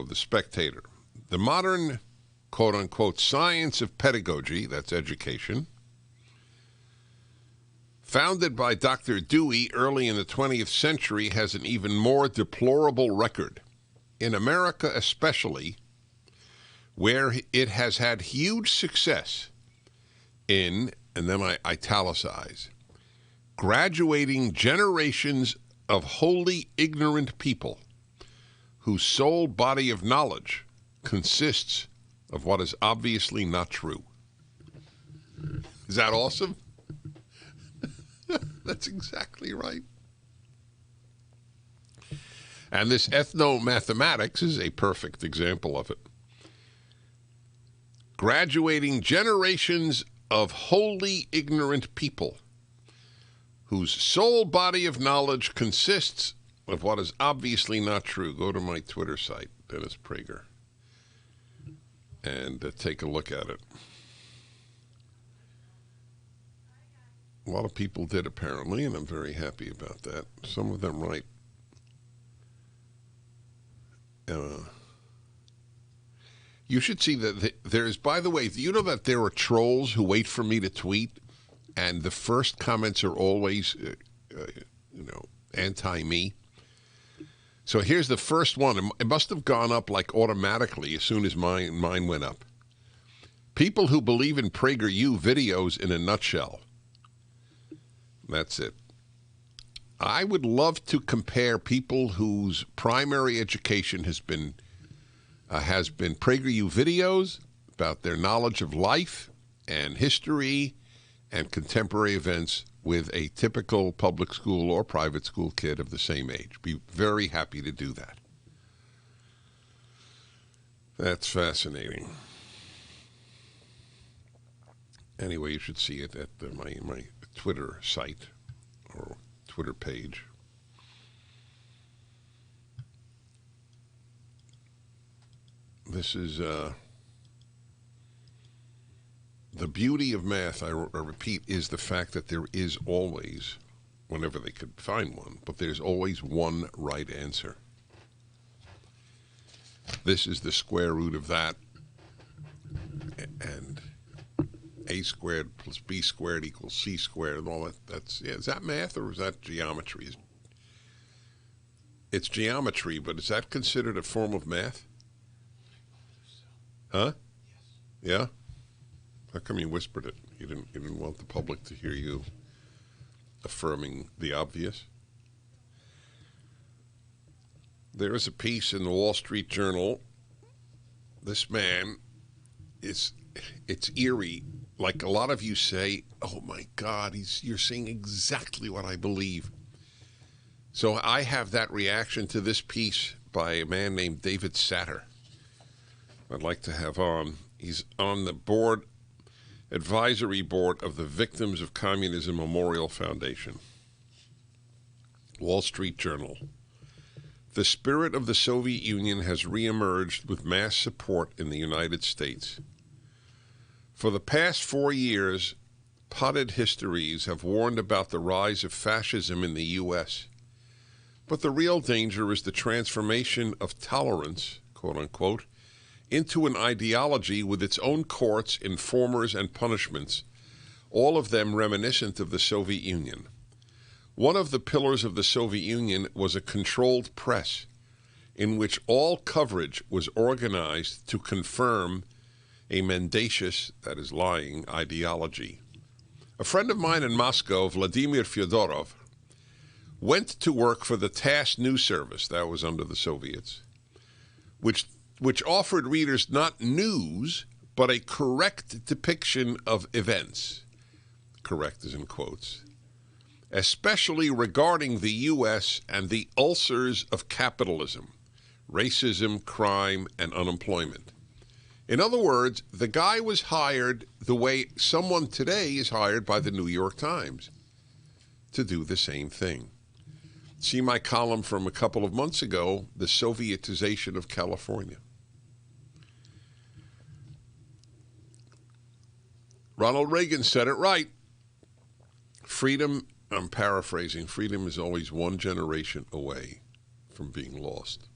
of the Spectator. The modern, quote-unquote, science of pedagogy, that's education, founded by Dr. Dewey early in the 20th century, has an even more deplorable record. In America especially, where it has had huge success in, and then I italicize, graduating generations of wholly ignorant people whose sole body of knowledge consists of what is obviously not true. Is that awesome? That's exactly right. And this ethnomathematics is a perfect example of it. Graduating generations of wholly ignorant people whose sole body of knowledge consists of what is obviously not true. Go to my Twitter site, Dennis Prager, and take a look at it. A lot of people did, apparently, and I'm very happy about that. Some of them right. You should see that there's, by the way, you know that there are trolls who wait for me to tweet, and the first comments are always, anti-me. So here's the first one. It must have gone up like automatically as soon as mine went up. People who believe in PragerU videos in a nutshell. That's it. I would love to compare people whose primary education has been PragerU videos about their knowledge of life and history and contemporary events with a typical public school or private school kid of the same age. Be very happy to do that. That's fascinating. Anyway, you should see it at my Twitter site or Twitter page. This is the beauty of math, I repeat, is the fact that there is always, whenever they could find one, but there's always one right answer. This is the square root of that, and a squared plus b squared equals c squared, and all that. Is that math or is that geometry? It's geometry, but is that considered a form of math? Huh? Yes. Yeah? How come you whispered it? You didn't want the public to hear you affirming the obvious? There is a piece in the Wall Street Journal. This man it's eerie. Like a lot of you say, oh my God, you're saying exactly what I believe. So I have that reaction to this piece by a man named David Satter. I'd like to have on. He's on the advisory board of the Victims of Communism Memorial Foundation. Wall Street Journal. The spirit of the Soviet Union has reemerged with mass support in the United States. For the past 4 years, potted histories have warned about the rise of fascism in the U.S. But the real danger is the transformation of tolerance, quote unquote, into an ideology with its own courts, informers, and punishments, all of them reminiscent of the Soviet Union. One of the pillars of the Soviet Union was a controlled press, in which all coverage was organized to confirm a mendacious, that is lying, ideology. A friend of mine in Moscow, Vladimir Fyodorov, went to work for the TASS news service, that was under the Soviets, which offered readers not news, but a correct depiction of events. Correct is in quotes. Especially regarding the U.S. and the ulcers of capitalism, racism, crime, and unemployment. In other words, the guy was hired the way someone today is hired by the New York Times to do the same thing. See my column from a couple of months ago, The Sovietization of California. Ronald Reagan said it right. Freedom, I'm paraphrasing, freedom is always one generation away from being lost.